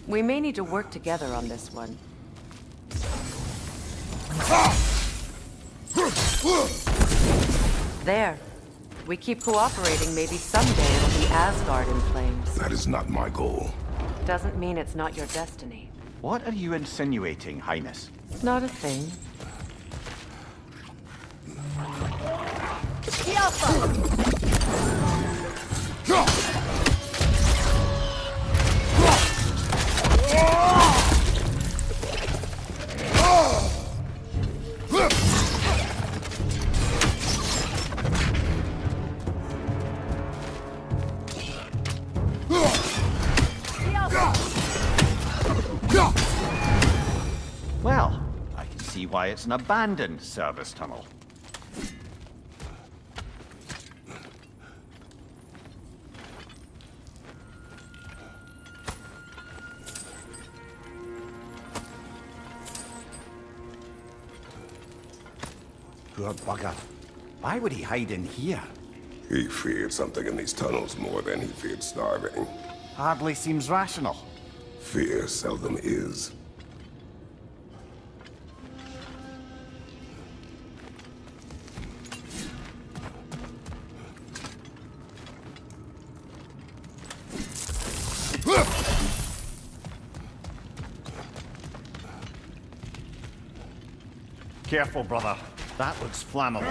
We may need to work together on this one. There. We keep cooperating, maybe someday it'll be Asgard in flames. That is not my goal. Doesn't mean it's not your destiny. What are you insinuating, Highness? Not a thing. Well, I can see why it's an abandoned service tunnel. Poor bugger. Why would he hide in here? He feared something in these tunnels more than he feared starving. Hardly seems rational. Fear seldom is. Careful, brother. That looks flammable.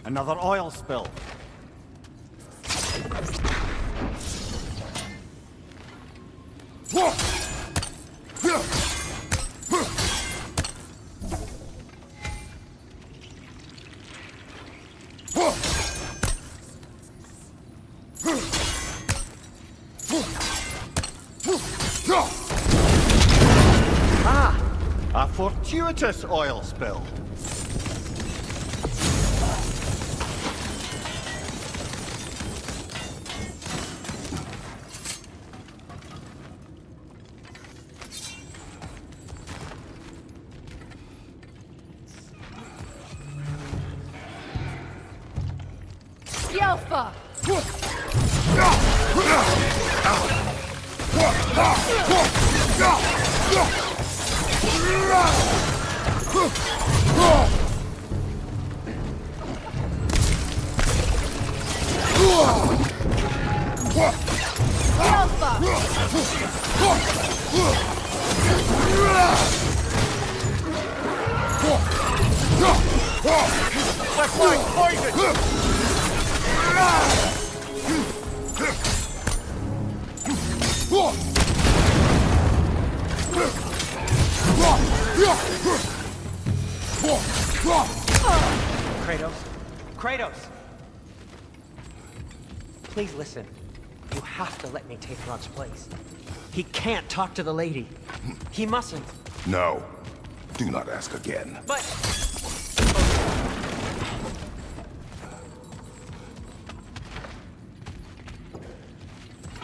Another oil spill. A fortuitous oil spill. Alpha! That's like poison! Kratos? Kratos! Please listen. You have to let me take Rock's place. He can't talk to the lady. He mustn't. No. Do not ask again. But...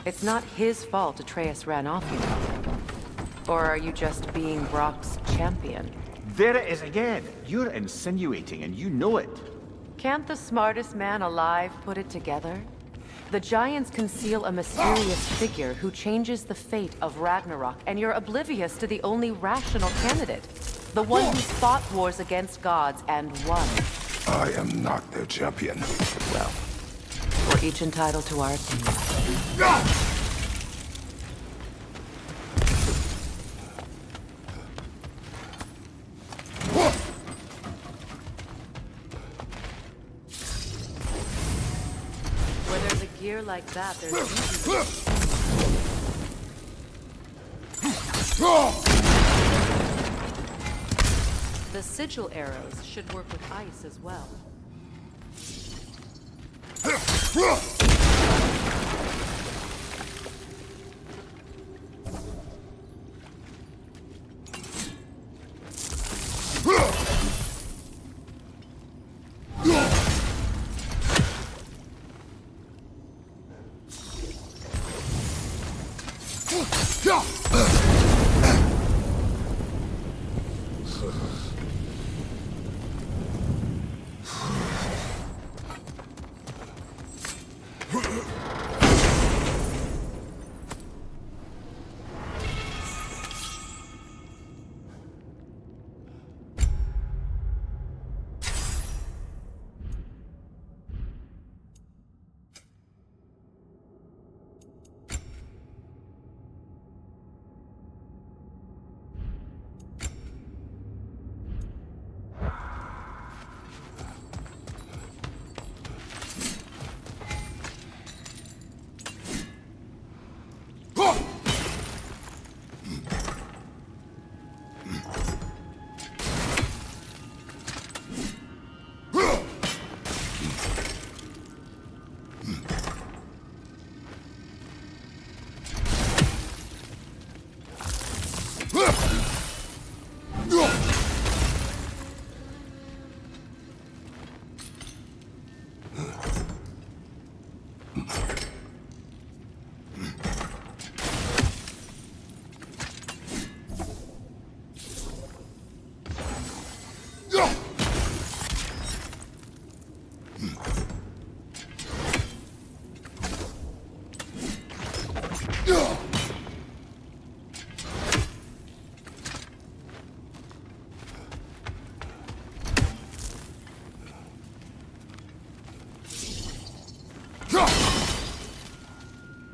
It's not his fault Atreus ran off, you know. Or are you just being Brock's champion? There it is again. You're insinuating and you know it. Can't the smartest man alive put it together? The Giants conceal a mysterious figure who changes the fate of Ragnarök, and you're oblivious to the only rational candidate. The one who's fought wars against gods and won. I am not their champion. Well, we're each entitled to our opinion. Where there's a gear like that, there's usually... The sigil arrows should work with ice as well.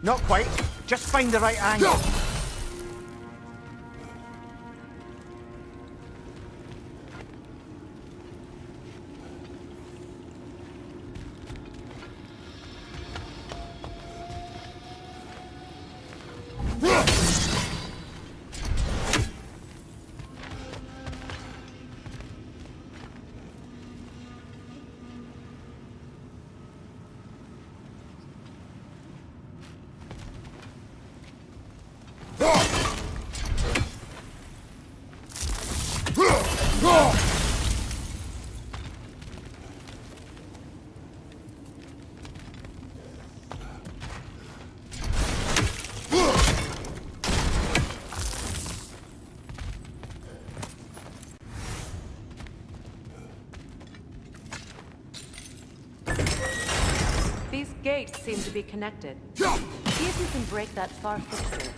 Not quite. Just find the right angle. These gates seem to be connected. See if you can break that far fixture.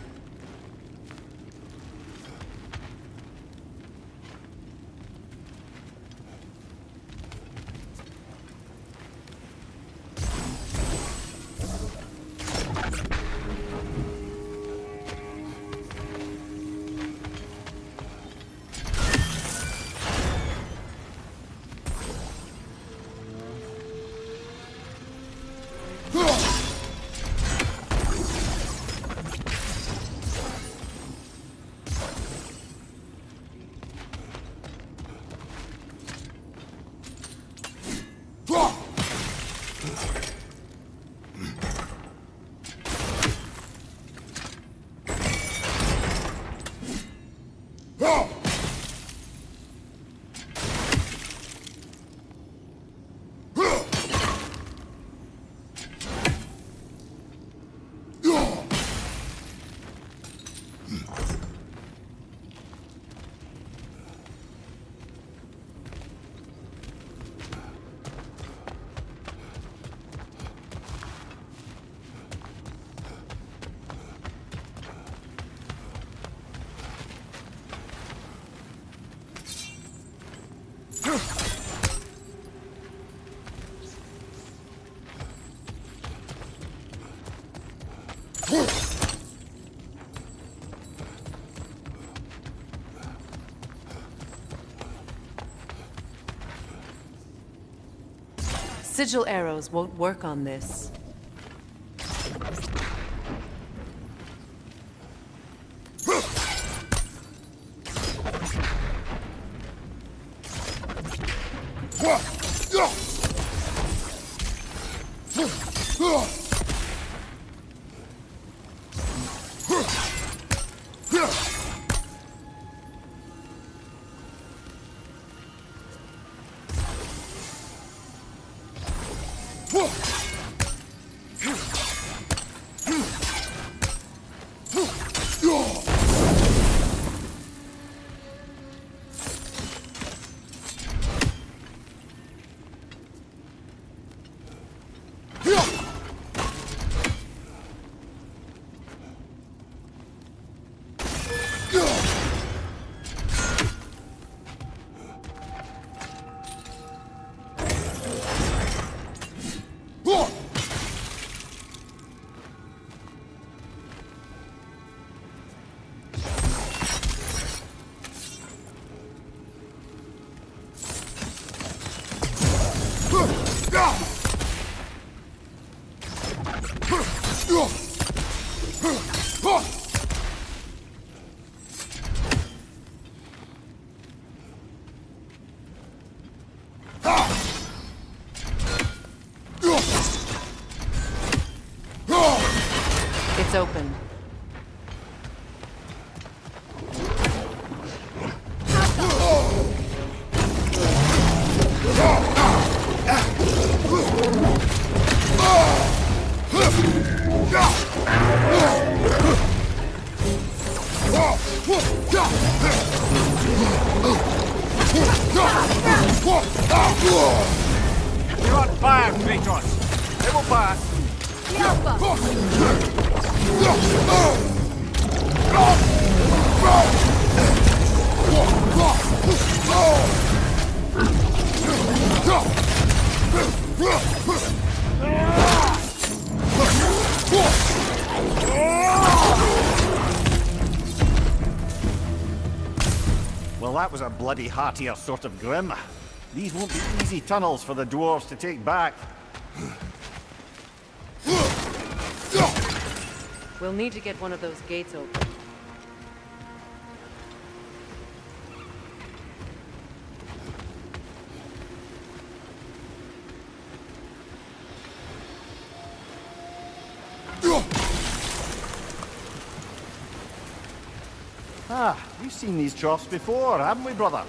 Sigil arrows won't work on this. It's open. You're on fire, Kratos! It will pass! Well, that was a bloody heartier sort of grim. These won't be easy tunnels for the dwarves to take back. We'll need to get one of those gates open. Ah, we've seen these troughs before, haven't we, brother?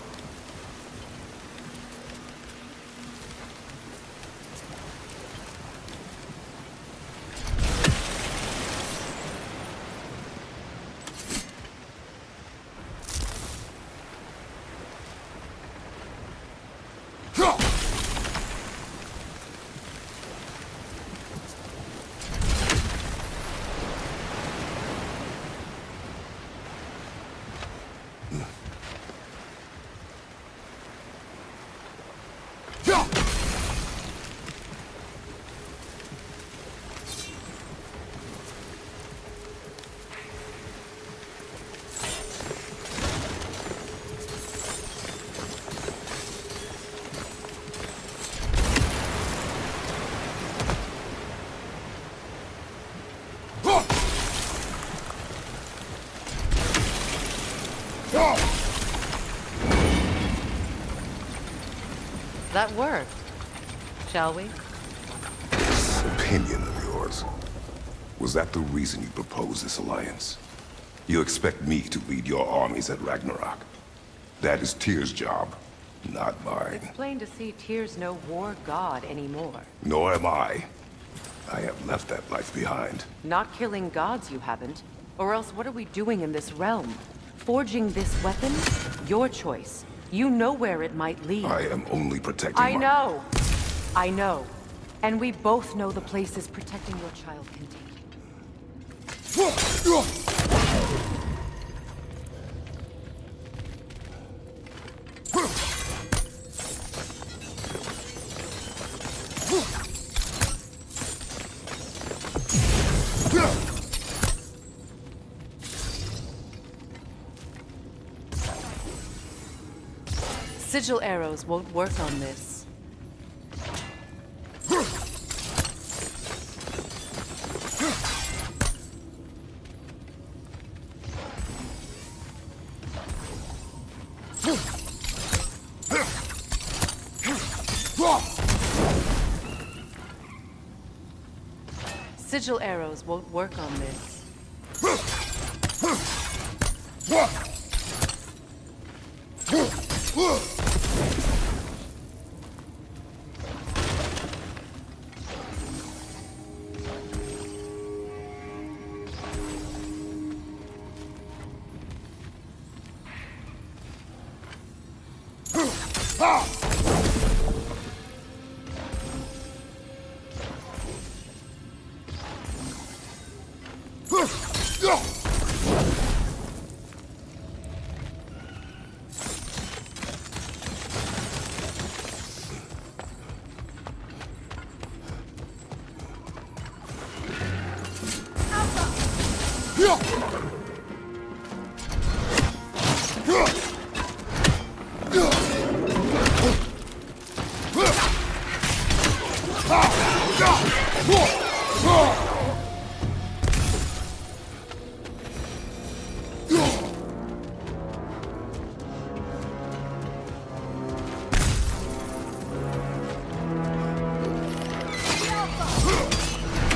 That worked. Shall we? This opinion of yours, was that the reason you proposed this alliance? You expect me to lead your armies at Ragnarok? That is Tyr's job, not mine. It's plain to see Tyr's no war god anymore. Nor am I. I have left that life behind. Not killing gods, you haven't. Or else what are we doing in this realm? Forging this weapon? Your choice. You know where it might lead. I am only protecting I know. I know. And we both know the places protecting your child can take you. Sigil arrows won't work on this. Sigil arrows won't work on this.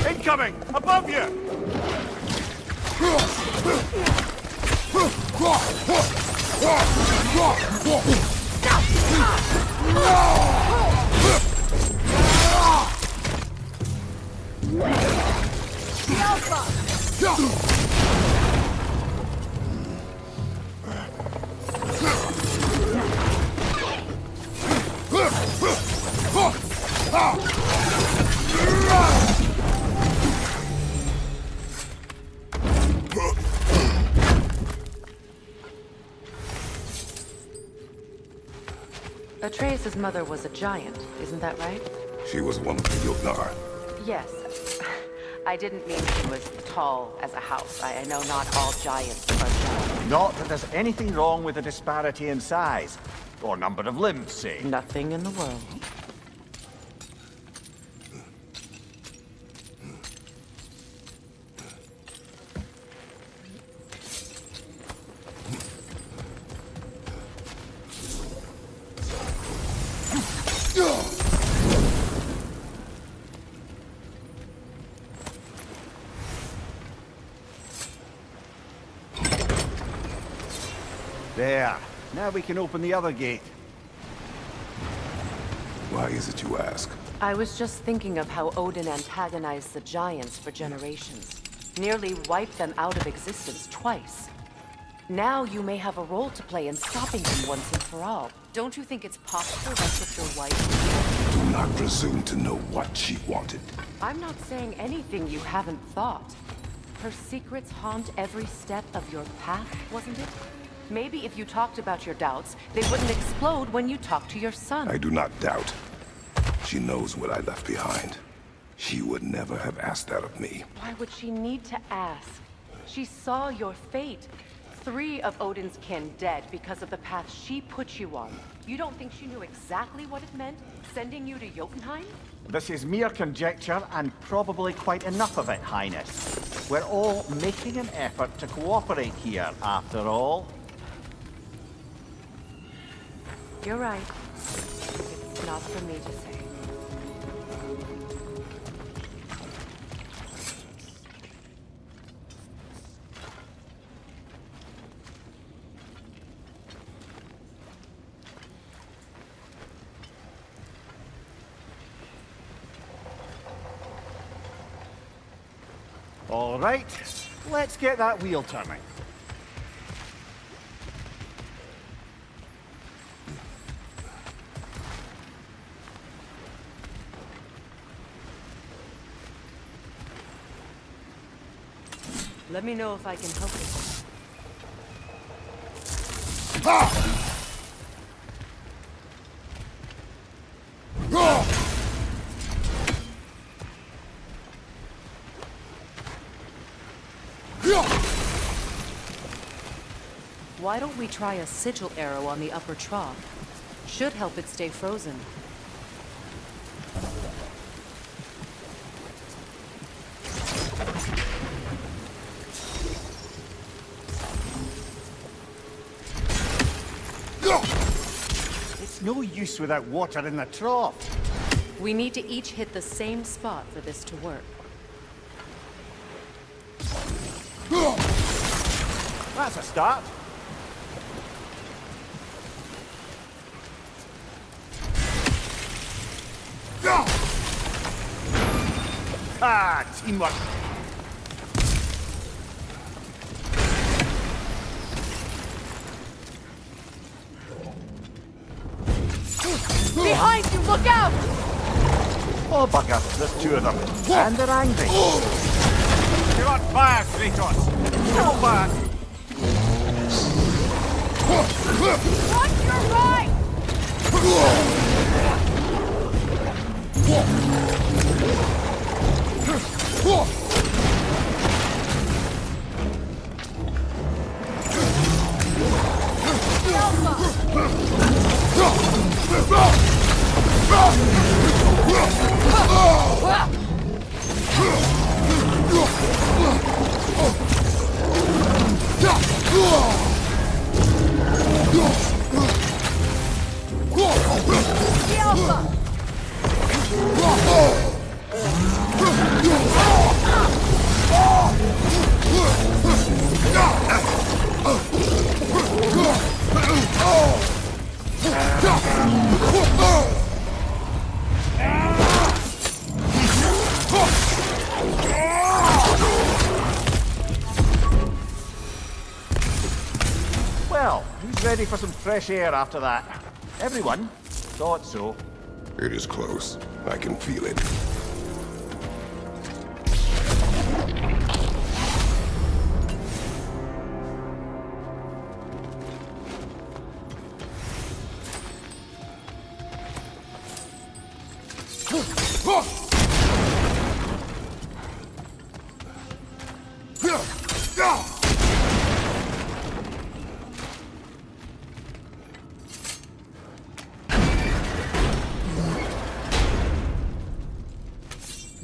Incoming! Above you! Atreus' mother was a giant, isn't that right? She was one of the Yotnar. Yes. I didn't mean she was tall as a house. I know not all giants are giants. Not that there's anything wrong with the disparity in size. Or number of limbs, say. Nothing in the world. There. Now we can open the other gate. Why is it you ask? I was just thinking of how Odin antagonized the giants for generations. Nearly wiped them out of existence twice. Now you may have a role to play in stopping him once and for all. Don't you think it's possible that's what your wife... Do not presume to know what she wanted. I'm not saying anything you haven't thought. Her secrets haunt every step of your path, wasn't it? Maybe if you talked about your doubts, they wouldn't explode when you talked to your son. I do not doubt. She knows what I left behind. She would never have asked that of me. Why would she need to ask? She saw your fate. 3 of Odin's kin dead because of the path she put you on. You don't think she knew exactly what it meant, sending you to Jotunheim? This is mere conjecture, and probably quite enough of it, Highness. We're all making an effort to cooperate here, after all. You're right. It's not for me to say. All right, let's get that wheel turning. Let me know if I can help you. Why don't we try a sigil arrow on the upper trough? Should help it stay frozen. It's no use without water in the trough. We need to each hit the same spot for this to work. That's a start. Ah, teamwork. Behind you, look out! Oh, bugger, there's two of them. And they're angry. You're on fire, Kratos. Go back. Watch your right! Well, who's ready for some fresh air after that? Everyone? Thought so. It is close. I can feel it.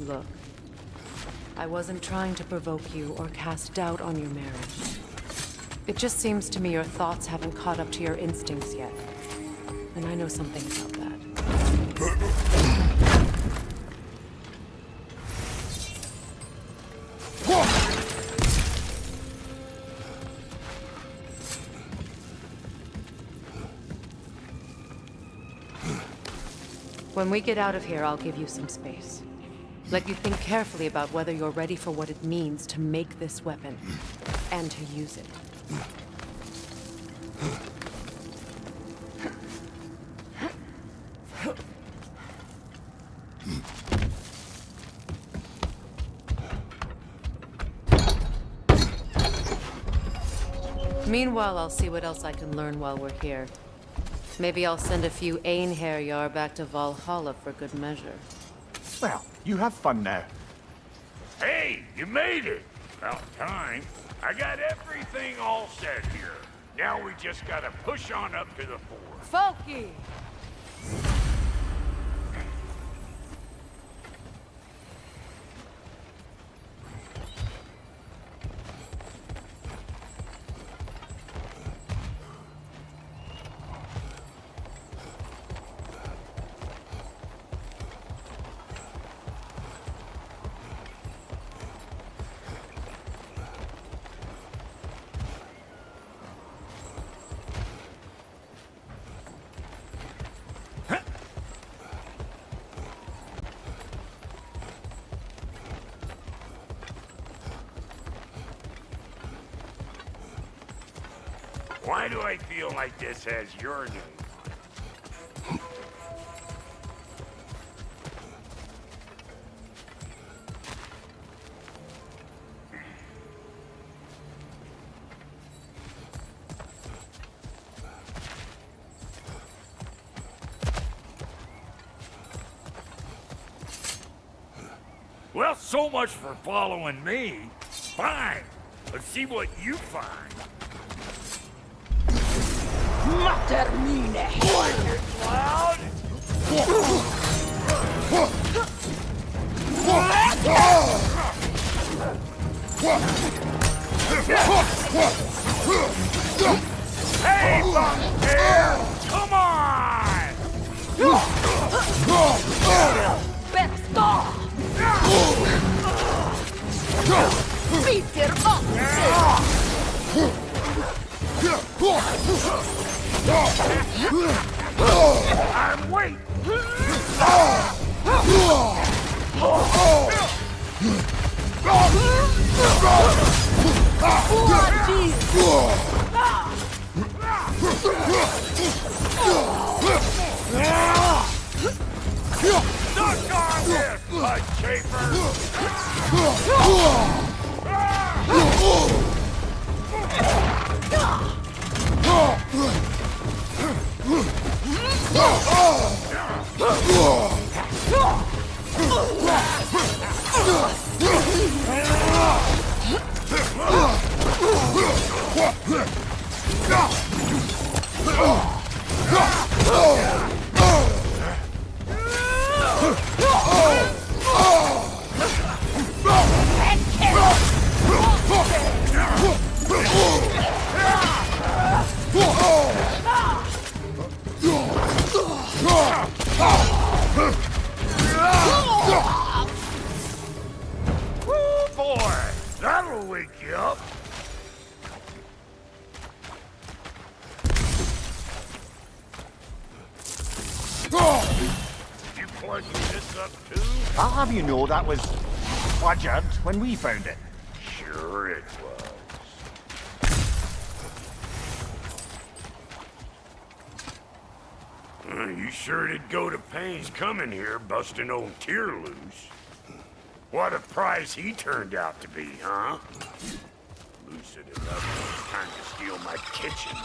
Look, I wasn't trying to provoke you or cast doubt on your marriage. It just seems to me your thoughts haven't caught up to your instincts yet. And I know something about that. When we get out of here, I'll give you some space. Let you think carefully about whether you're ready for what it means to make this weapon, and to use it. Meanwhile, I'll see what else I can learn while we're here. Maybe I'll send a few Einherjar back to Valhalla for good measure. Well, you have fun now. Hey, you made it! About time. I got everything all set here. Now we just gotta push on up to the fort. Folky! Why do I feel like this has your name? Well, so much for following me. Fine. Let's see what you find. Termine! Like it loud? Hey, Bumptail! Come on! I'm waiting. Suck on this, butt chafer! Woo, boy! That'll wake you up. You plugging this up too? I'll have you know that was bludgered when we found it. Sure it was. You sure did go to pains coming here, busting old Tyr loose. What a prize he turned out to be, huh? Lucid enough time to steal my kitchen.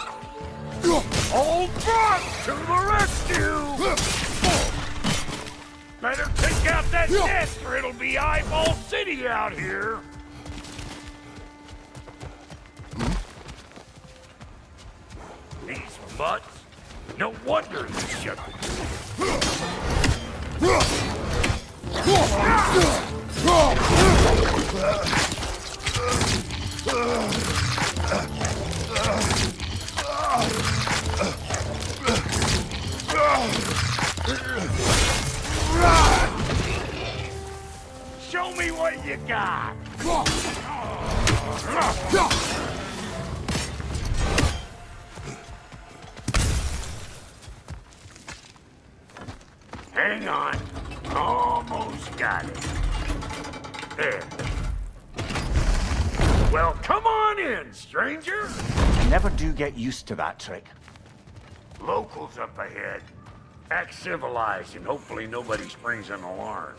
Old Brock to the rescue! Better take out that desk or it'll be Eyeball City out here. These mutts? No wonder you shut the Show me what you got! Hang on. Almost got it. There. Well, come on in, stranger. I never do get used to that trick. Locals up ahead. Act civilized and hopefully nobody springs an alarm.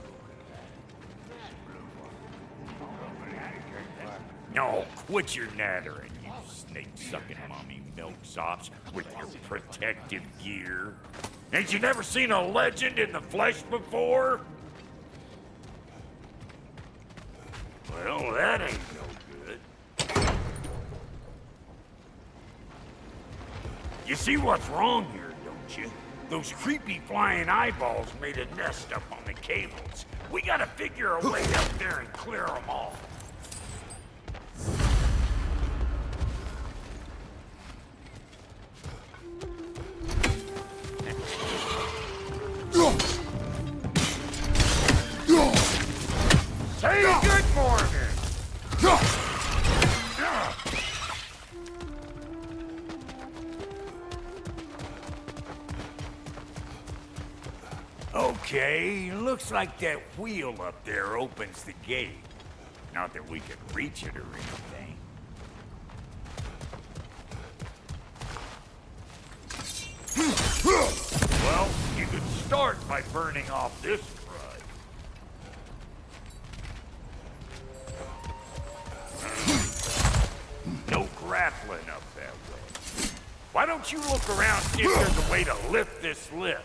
No, quit your nattering, you snake-sucking mommy milksops with your protective gear. Ain't you never seen a legend in the flesh before? Well, that ain't no good. You see what's wrong here, don't you? Those creepy flying eyeballs made a nest up on the cables. We gotta figure a way up there and clear them all. Say good morning! Okay, looks like that wheel up there opens the gate. Not that we can reach it or anything. Well, you could start by burning off this crud. No grappling up that way. Why don't you look around, see if there's a way to lift this lift?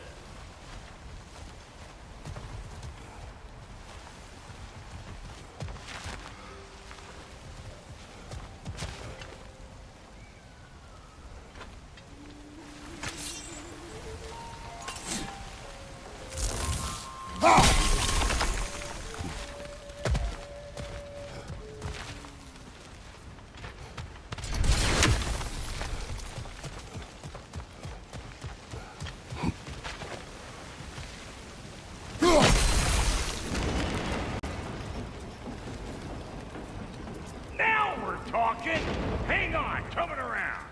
Talking? Hang on, coming around.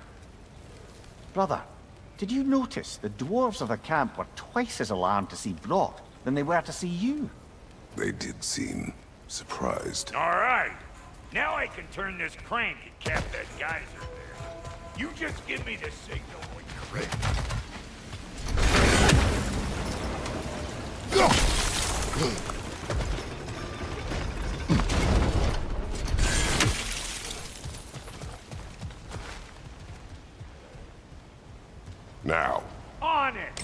Brother, Did you notice the dwarves of the camp were twice as alarmed to see Brock than they were to see you? They did seem surprised. All right. Now I can turn this crank and cap that geyser there. You just give me the signal when you're ready. Now. On it!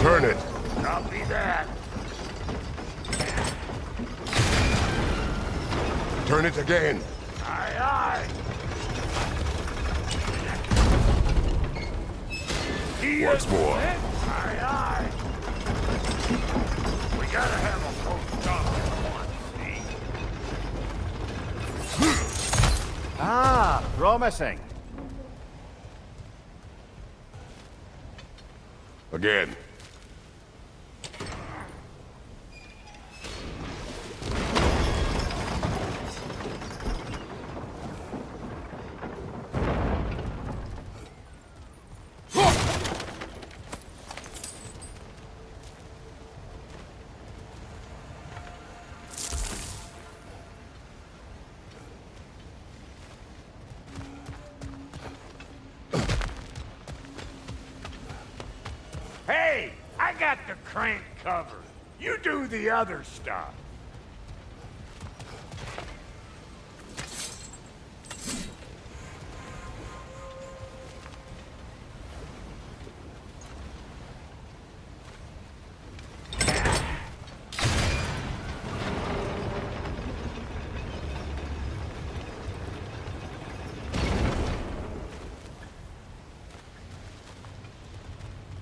Turn it. Copy that. Turn it again. Aye, aye. Once more. Aye, aye. We gotta have a close talk at once, see? Ah, promising. Again. Hey, I got the crank covered. You do the other stuff.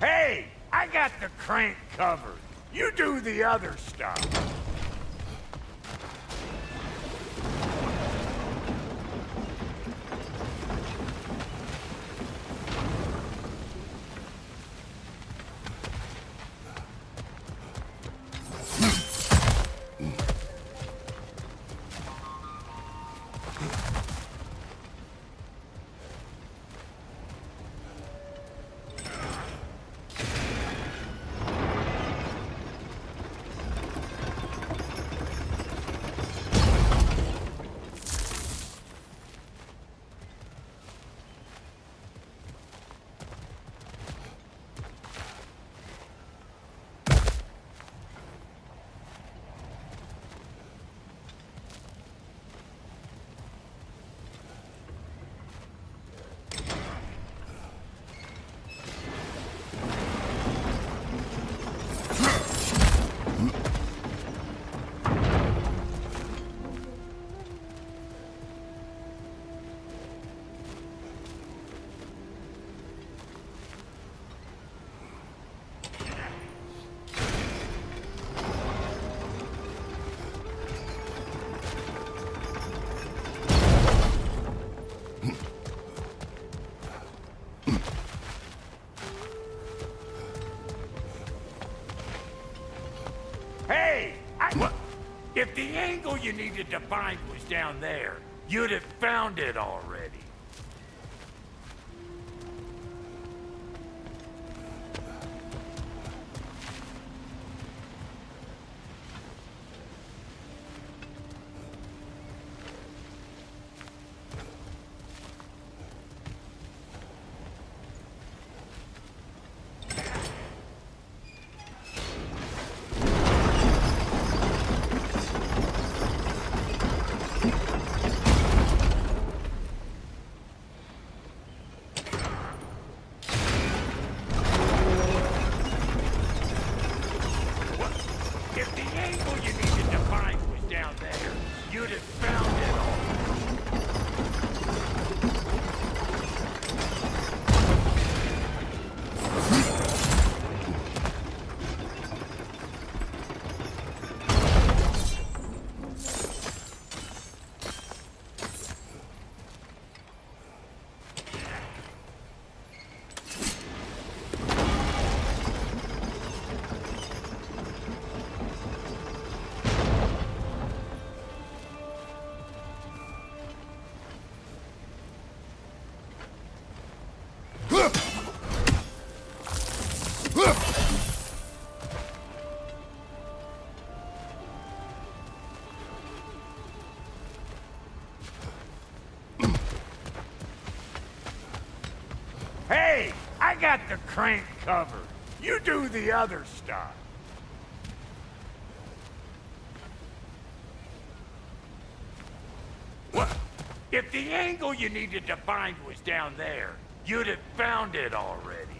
Hey, I got the crank covered. You do the other stuff. If the angle you needed to find was down there, you'd have found it already. Hey, I got the crank covered. You do the other stuff. What? If the angle you needed to find was down there, you'd have found it already.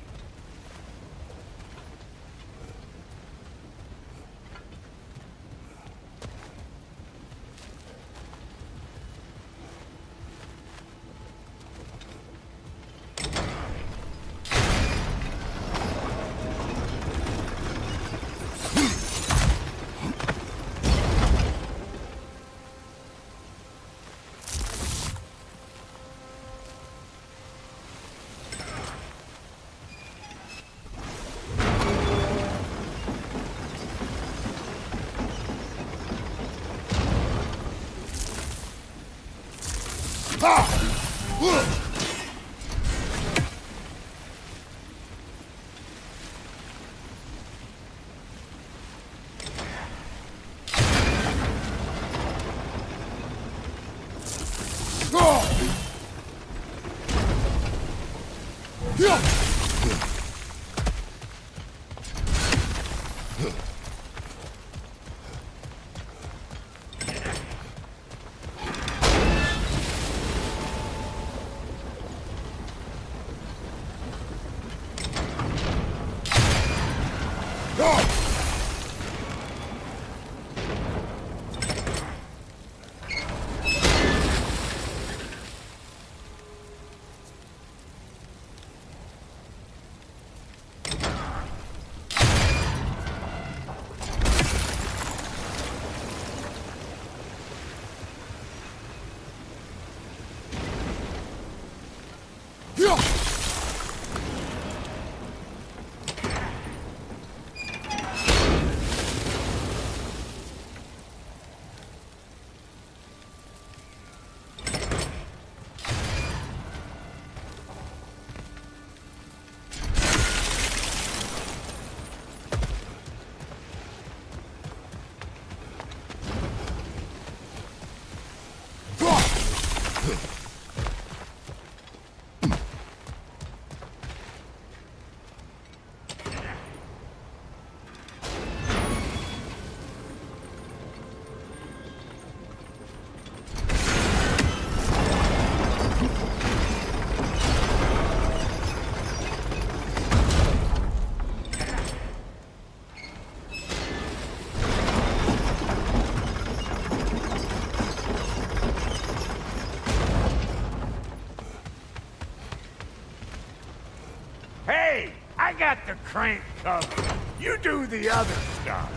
I got the crank covered. You do the other stuff.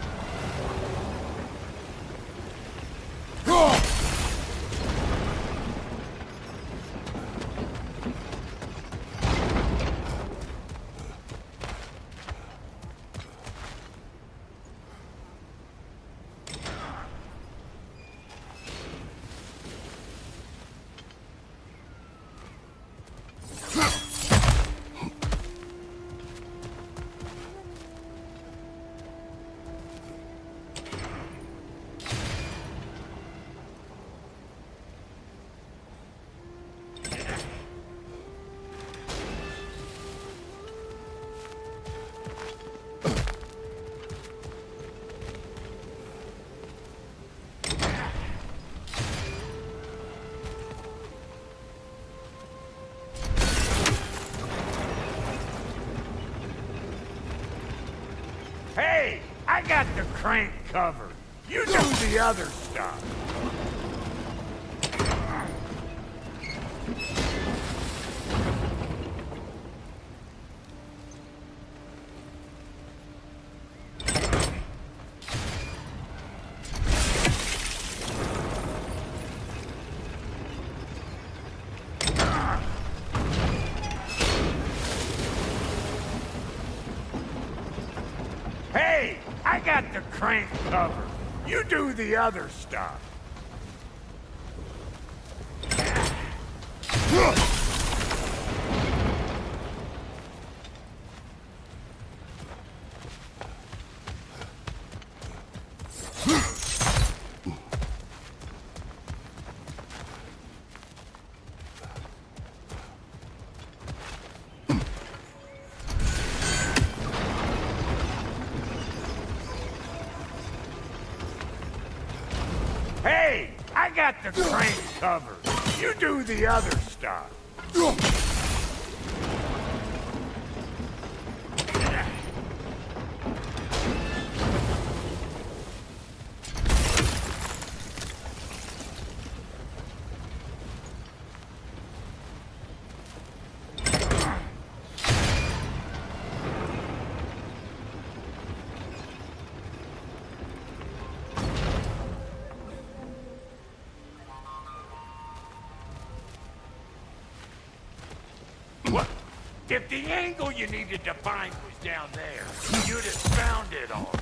Hey, I got the crank covered. You do the other stuff. Hey, I got the crank covered. You do the other stuff. got the crank covered. You do the other stuff. What? If the angle you needed to find was down there, you'd have found it already.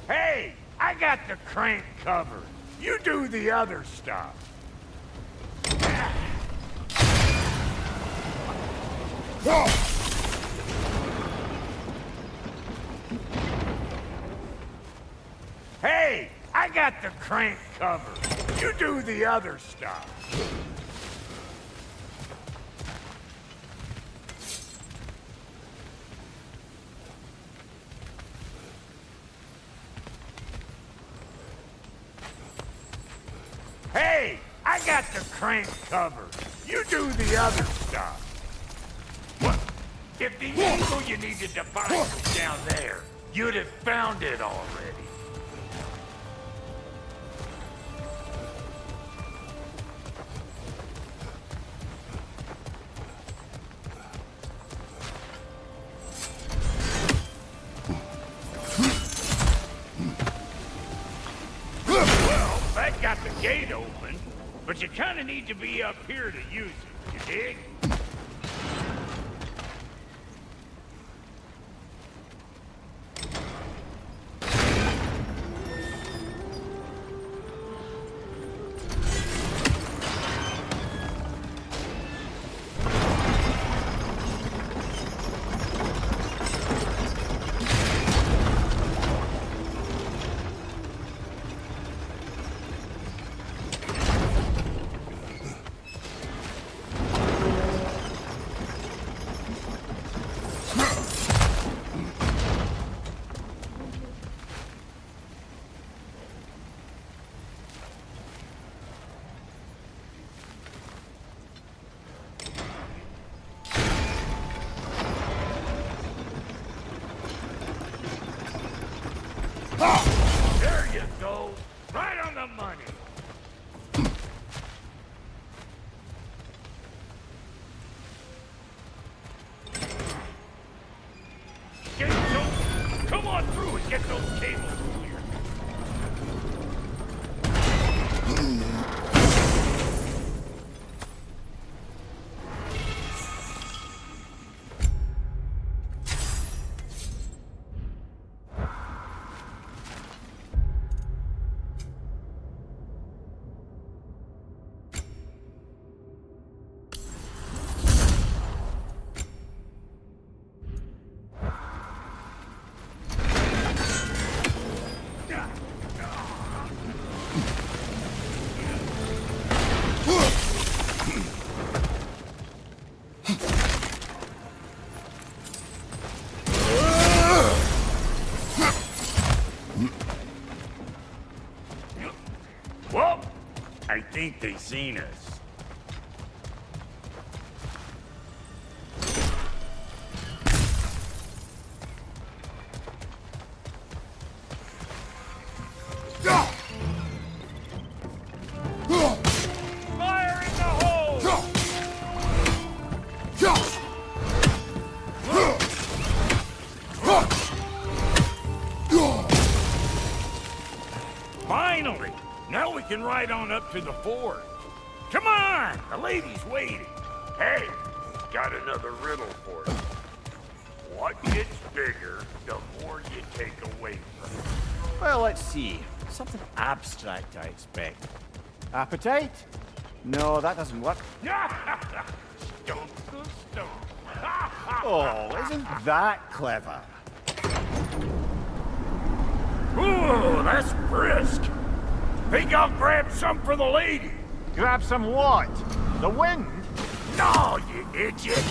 Hey, I got the crank covered. You do the other stuff. Hey, I got the crank covered. You do the other stuff. Hey, I got the crank covered. You do the other stuff. What? If the angle you needed to find was down there, you'd have found it already. Well, that got the gate open, but you kind of need to be up here to use it, you dig? There you go. Right on the money. Get those... Come on through and get those cables clear. Well, I think they seen us. Fire in the hole! Finally! Now we can ride on up to the fort. Come on! The lady's waiting. Hey, got another riddle for you. What gets bigger, the more you take away from it? Well, let's see. Something abstract, I expect. Appetite? No, that doesn't work. Don't go stone. Oh, isn't that clever? Ooh, that's brisk. Think I'll grab some for the lady? Grab some what? The wind? No, you idiot.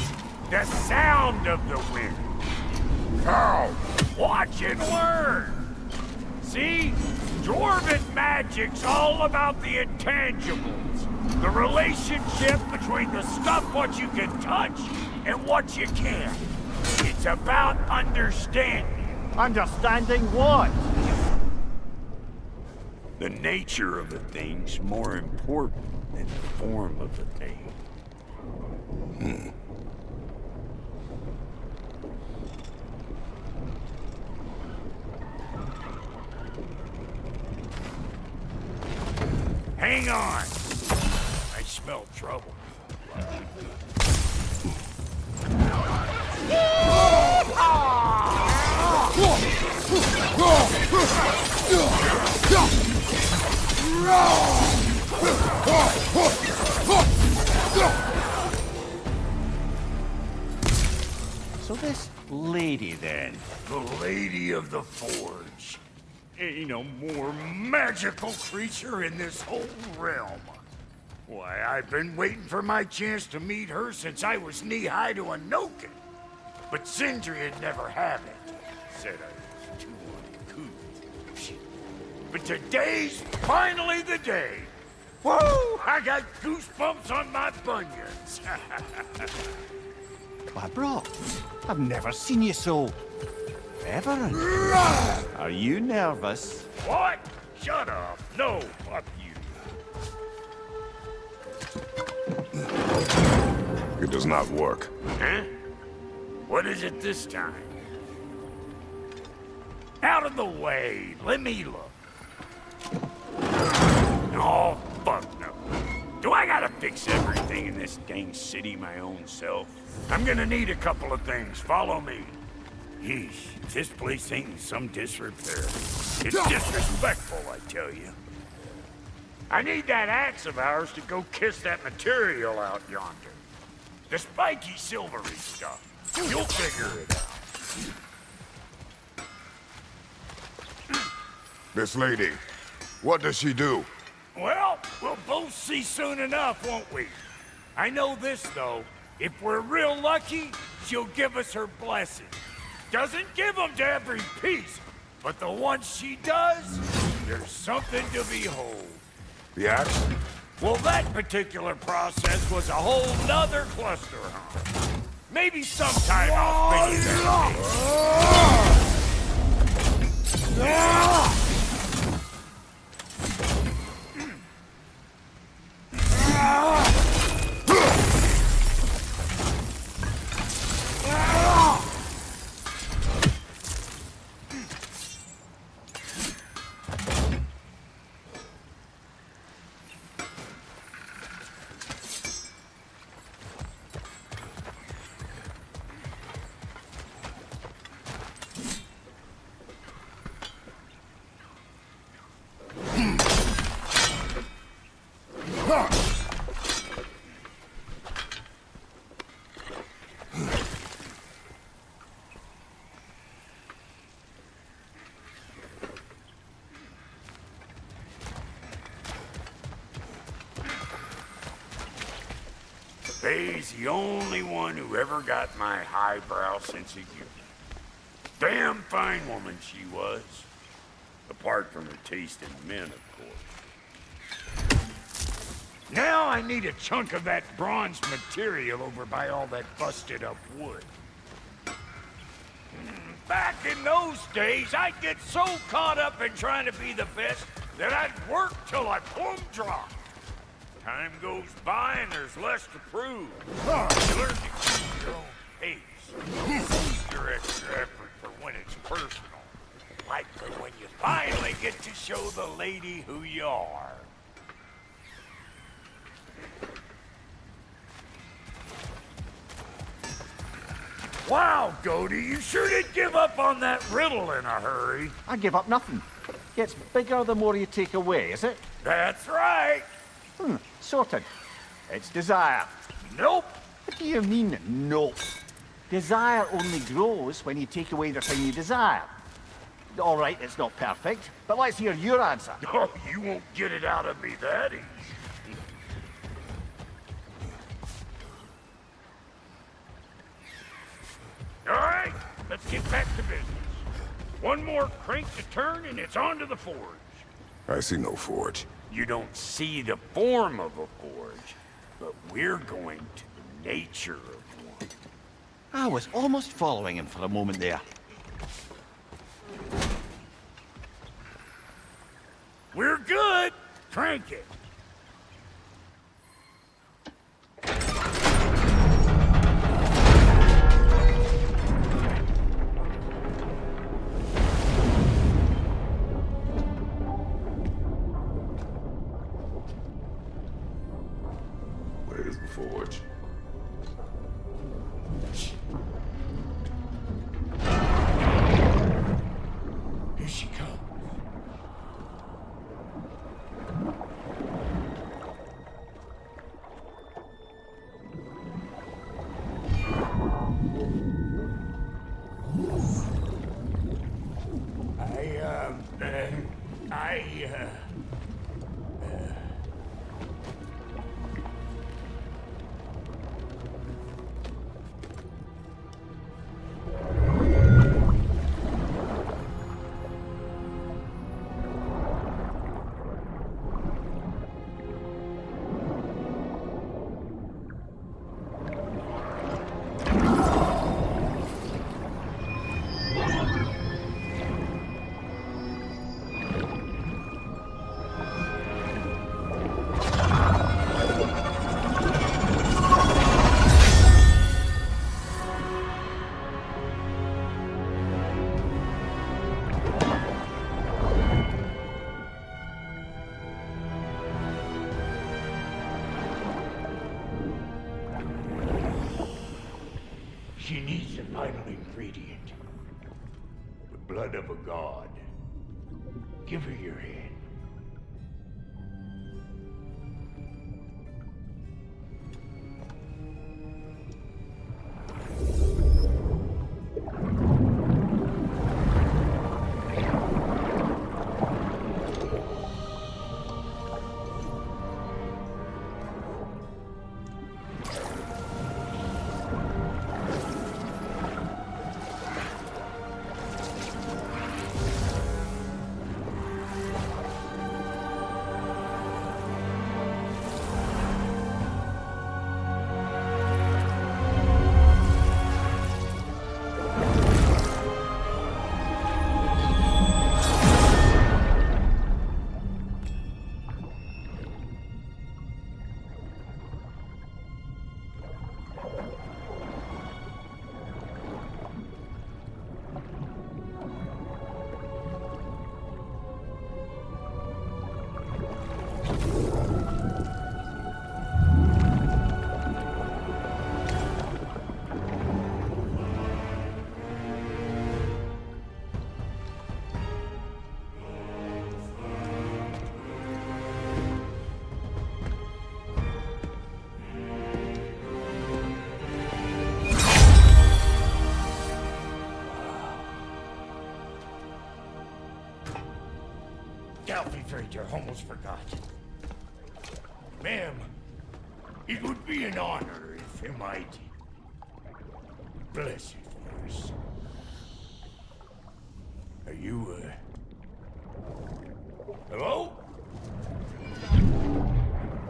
The sound of the wind. Oh, watch and learn. See? Dwarven magic's all about the intangibles. The relationship between the stuff what you can touch and what you can't. It's about understanding. Understanding what? The nature of a thing's more important than the form of the thing. Hang on! I smell trouble. So this lady then? The Lady of the Forge. Ain't no more magical creature in this whole realm. Why, I've been waiting for my chance to meet her since I was knee-high to a Noken. But Sindri'd never have it. Said I was too uncouth. But today's finally the day. Woo! I got goosebumps on my bunions. Why, bro, I've never seen you so reverent. Are you nervous? What? Shut up. No, fuck you. It does not work. Huh? What is it this time? Out of the way. Let me look. Oh, fuck no. Do I gotta fix everything in this dang city my own self? I'm gonna need a couple of things. Follow me. Yeesh, this place ain't in some disrepair. It's disrespectful, I tell you. I need that axe of ours to go kiss that material out yonder. The spiky silvery stuff. You'll figure it out. This lady, what does she do? Well, we'll both see soon enough, won't we? I know this, though. If we're real lucky, she'll give us her blessing. Doesn't give them to every piece, but the ones she does, there's something to behold. The axe? Well, that particular process was a whole nother cluster, huh? Maybe sometime I'll figure that out. Faye's the only one who ever got my highbrow sense of humor. Damn fine woman she was. Apart from her taste in men, of course. Now I need a chunk of that bronze material over by all that busted up wood. Back in those days, I'd get so caught up in trying to be the best that I'd work till I plumb dropped. Time goes by and there's less to prove. You learn to keep your own pace. Save your extra effort for when it's personal. Like for when you finally get to show the lady who you are. Wow, Goaty, you sure did give up on that riddle in a hurry. I give up nothing. Gets bigger the more you take away, is it? That's right. Sorted. It's desire. Nope. What do you mean, nope? Desire only grows when you take away the thing you desire. All right, it's not perfect, but let's hear your answer. Oh, you won't get it out of me that easy. All right, let's get back to business. One more crank to turn and it's on to the forge. I see no forge. You don't see the form of a forge, but we're going to the nature of one. I was almost following him for a moment there. We're good. Crank it. Where's the forge? Here she comes. She needs the final ingredient. The blood of a god. Give her your hand. I'll be very dear, almost forgot. Ma'am, it would be an honor if you might bless it for us. Are you, hello?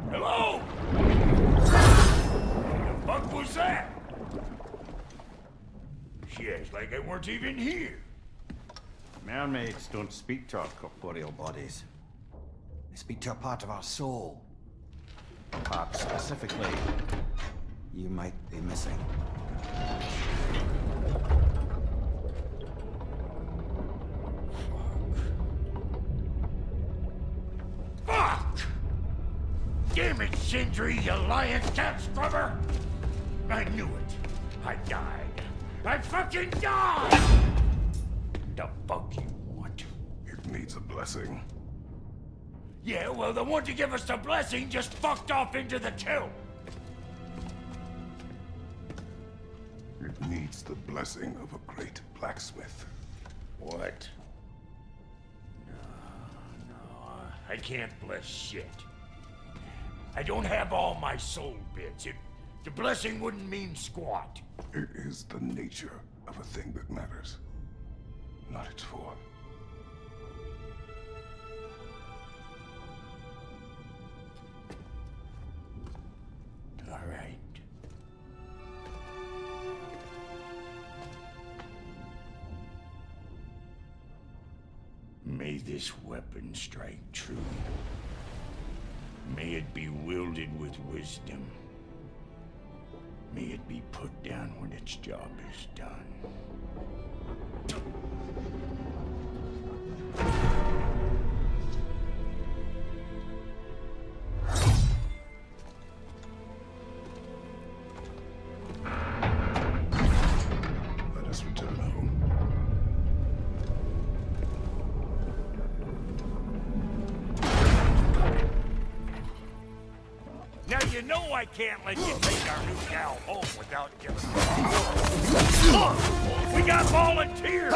Hello? The fuck was that? She acts like I weren't even here. Mermaids don't speak to our corporeal bodies. They speak to a part of our soul. A part specifically you might be missing. Fuck! Damn it, Sindri, you lying cat scrubber! I knew it. I died. I fucking died! The fuck you want? It needs a blessing. Yeah, well, the one to give us the blessing just fucked off into the tomb. needs the blessing of a great blacksmith. What? No, I can't bless shit. I don't have all my soul bits. The blessing wouldn't mean squat. It is the nature of a thing that matters, not its form. All right. May this weapon strike true. May it be wielded with wisdom. May it be put down when its job is done. Let us return home. Now you know I can't let you take our new gal home without giving her. Look! We got volunteers!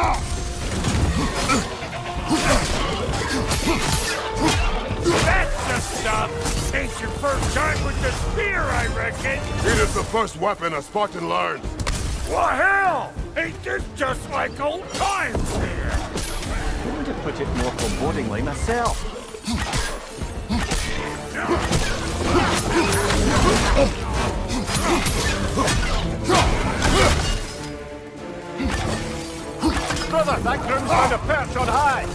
That's the stuff! Ain't your first time with the spear, I reckon! It is the first weapon a Spartan learned. Well, hell! Ain't this just like old times here? I would have put it more forebodingly myself. Brother, that groom's found a perch on high!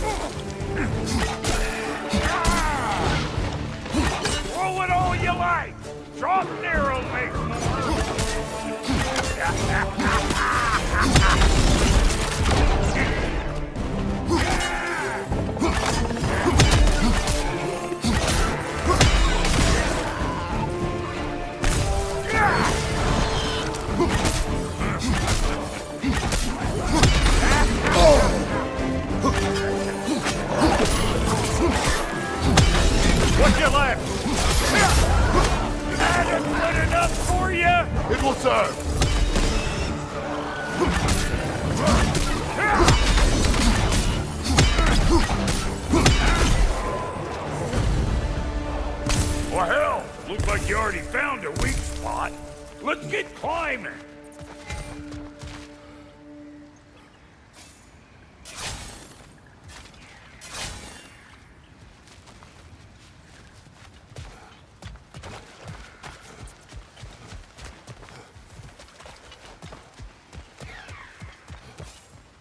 Throw it all you like! Drop narrow, make What's your left? That is good enough for you? It will serve. Well, hell, looks like you already found a weak spot. Let's get climbing.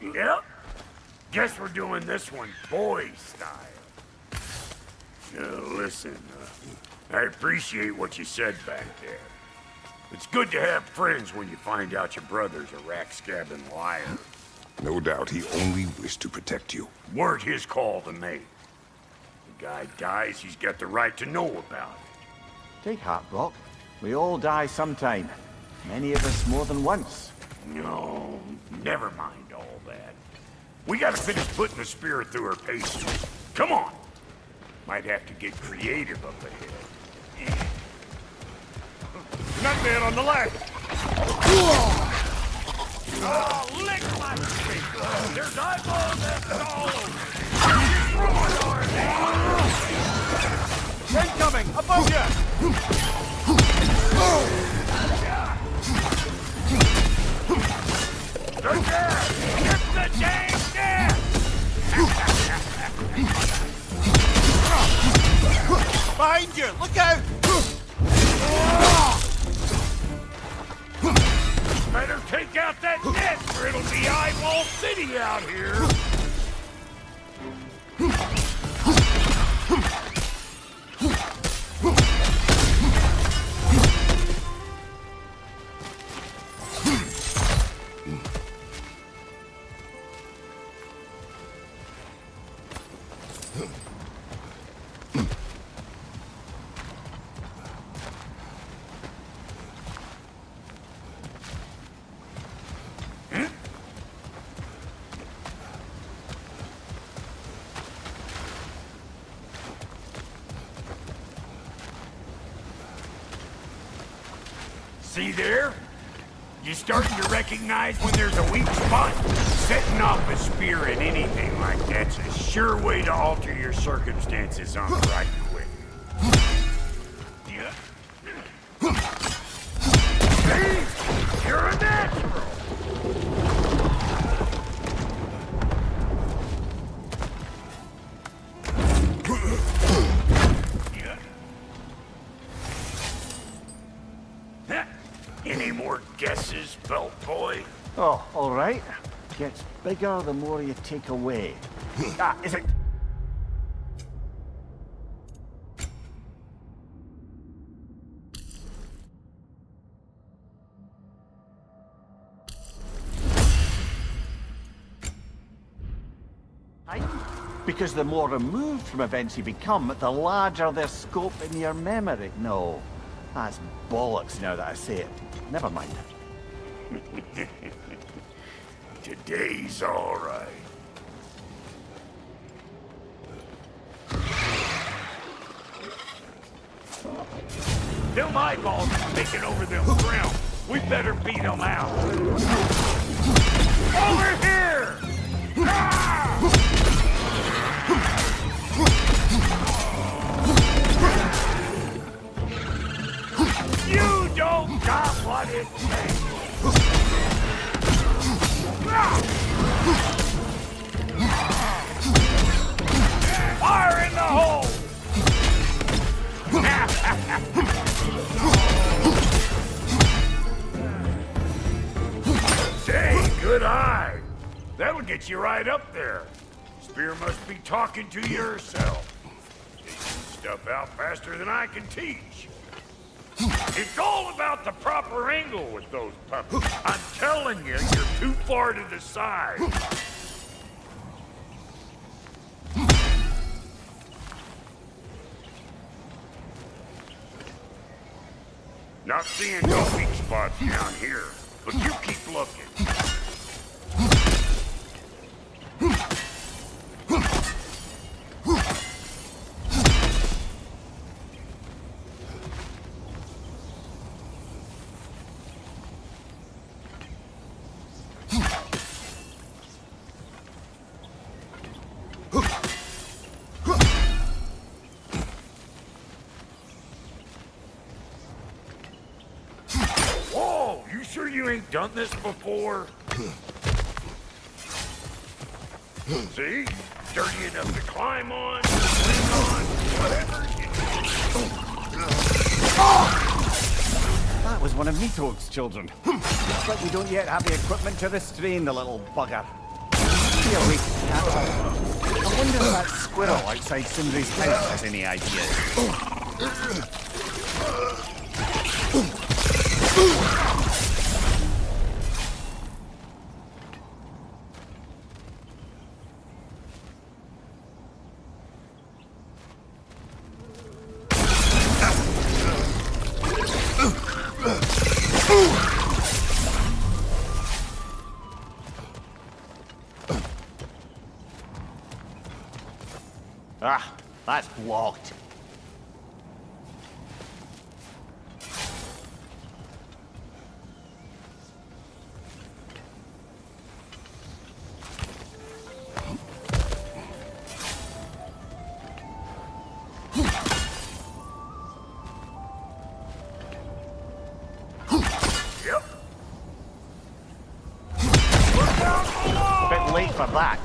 Yep. Guess we're doing this one boy style. Listen, I appreciate what you said back there. It's good to have friends when you find out your brother's a rack-scabbing liar. No doubt he only wished to protect you. Weren't his call to make. The guy dies, he's got the right to know about it. Take heart, Brock. We all die sometime. Many of us more than once. No, never mind all that. We gotta finish putting the spear through her paces. Come on! Might have to get creative up ahead. Nightmare on the left! Oh, lick my feet! There's eyeballs and all over! Incoming! Above you! They're dead! Get the dang dead! Behind you! Look out! Better take out that net, or it'll be Eyeball City out here! See there? You starting to recognize when there's a weak spot? Setting off a spear in anything like that's a sure way to alter your circumstances on the right quick. See? You're a natural! Any more guesses, belt boy? Oh, all right. Gets bigger the more you take away. Is it? Because the more removed from events you become, the larger their scope in your memory. No, that's bollocks now that I say it. Never mind. Today's all right. Them eyeballs are taking over them ground. We better beat them out. Over here! Ah! You don't got what it takes. Fire in the hole! Say, good eye. That'll get you right up there. Spear must be talking to you herself. Taking stuff out faster than I can teach. It's all about the proper angle with those puppets. I'm telling you, you're too far to the side. Not seeing no weak spots down here, but you keep looking. Sure you ain't done this before? See? Dirty enough to climb on, swing on, whatever you That was one of Mito's children. Looks like we don't yet have the equipment to restrain the little bugger. Here, wait. I wonder if that squirrel outside Sindri's house has any ideas. Ah, that's blocked. Yep. A bit late for that.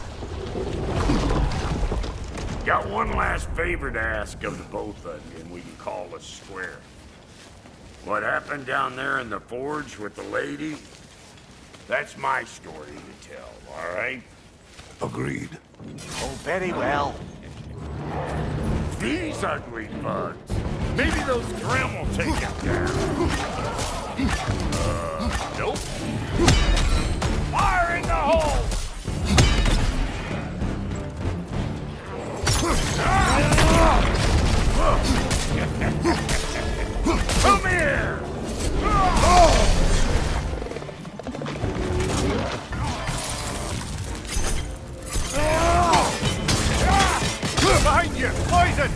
Got one last favor to ask of the both of you, and we can call us square. What happened down there in the forge with the lady? That's my story to tell, all right? Agreed. Oh, very well. These ugly bugs. Maybe those Grim will take him down. Nope. Fire in the hole! Come here! Behind you! Poison!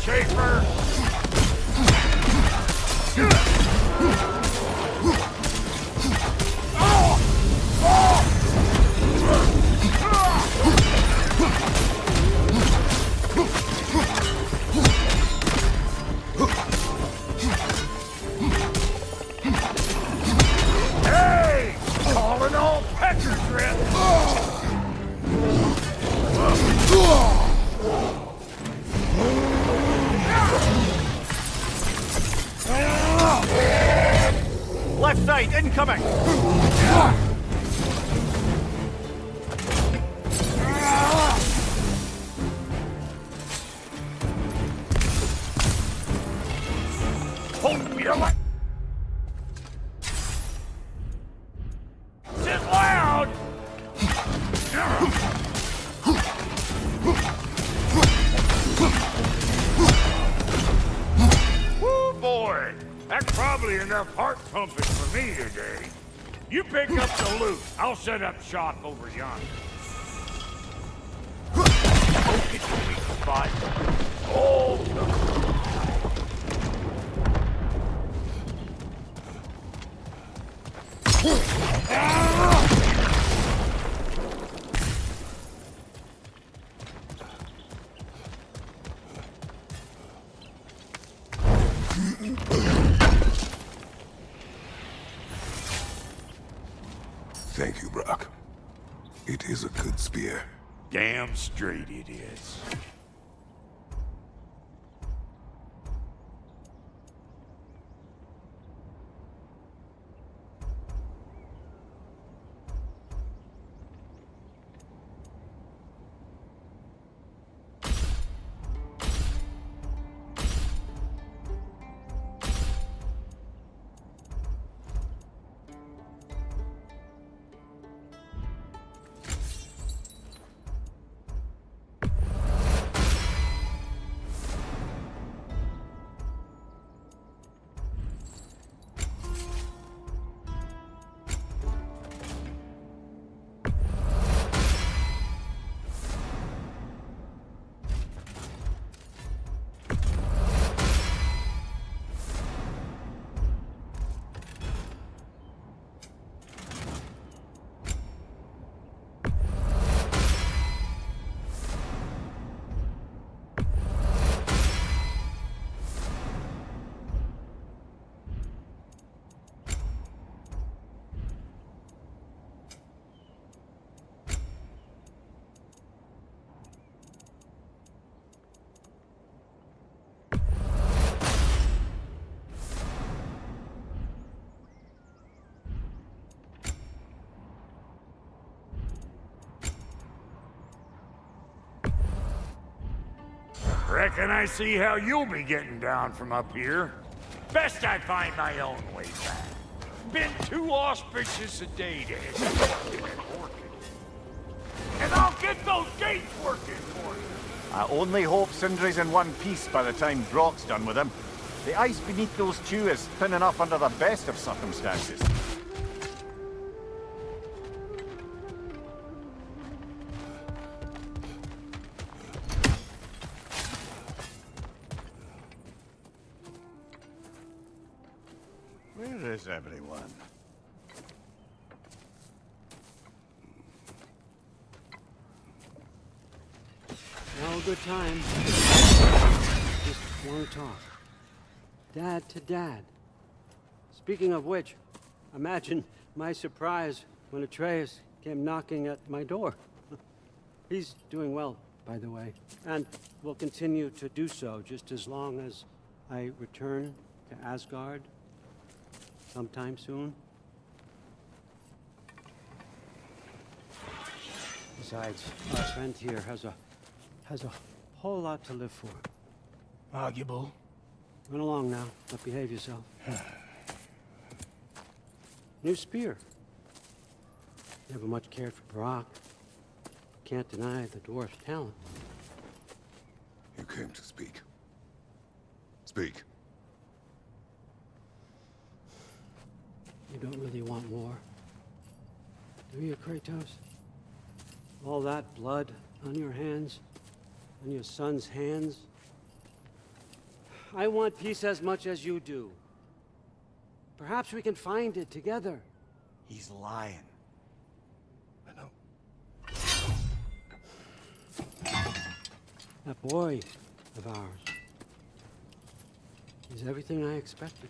Schaefer! Hey! Calling all pecker drip! Left side, incoming! Hope you like... Sit loud! Woo, boy! That's probably enough heart pumping for me today. You pick up the loot. I'll set up shop over yonder. Don't get your weak spot. Oh, Thank you, Brock. It is a good spear. damn straight it is. Reckon I see how you'll be getting down from up here. Best I find my own way back. Been too auspicious a day to get working. And I'll get those gates working for you. I only hope Sindri's in one piece by the time Brock's done with him. The ice beneath those two is thin enough under the best of circumstances. Where is everyone? No good time. Just want to talk. Dad to dad. Speaking of which, imagine my surprise when Atreus came knocking at my door. He's doing well, by the way, and will continue to do so just as long as I return to Asgard sometime soon. Besides, our friend here has a whole lot to live for. Arguable. Run along now, but behave yourself. New spear. Never much cared for Brock. Can't deny the dwarf's talent. You came to speak. Speak. You don't really want war, do you, Kratos? All that blood on your hands, on your son's hands. I want peace as much as you do. Perhaps we can find it together. He's lying. I know. That boy of ours is everything I expected.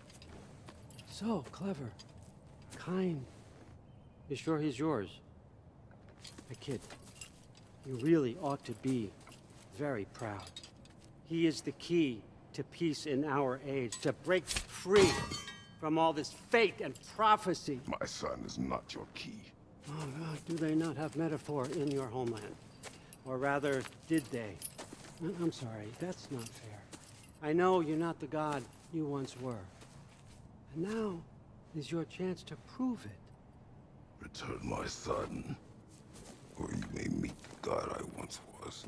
So clever, kind. You sure he's yours? A kid, you really ought to be very proud. He is the key to peace in our age, to break free from all this fate and prophecy. My son is not your key. Oh, God, do they not have metaphor in your homeland? Or rather, did they? I'm sorry, that's not fair. I know you're not the god you once were. And now is your chance to prove it. Return my son, or you may meet the god I once was.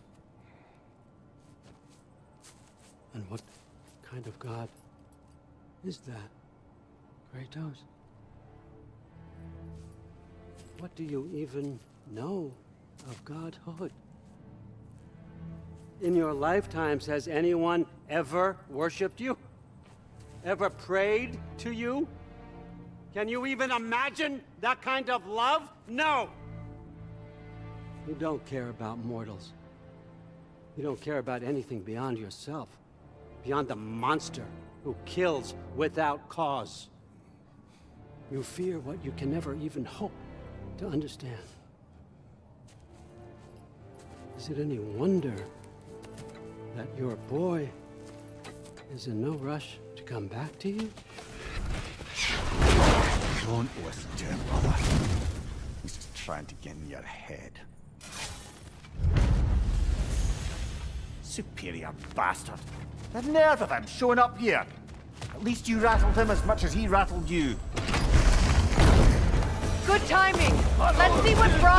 And what kind of god is that, Kratos? What do you even know of godhood? In your lifetimes, has anyone ever worshipped you? Ever prayed to you? Can you even imagine that kind of love? No! You don't care about mortals. You don't care about anything beyond yourself. Beyond the monster who kills without cause. You fear what you can never even hope to understand. Is it any wonder that your boy is in no rush to come back to you? Don't listen to him, brother. He's just trying to get in your head. Superior bastard. The nerve of him showing up here. At least you rattled him as much as he rattled you. Good timing. Let's see what brought.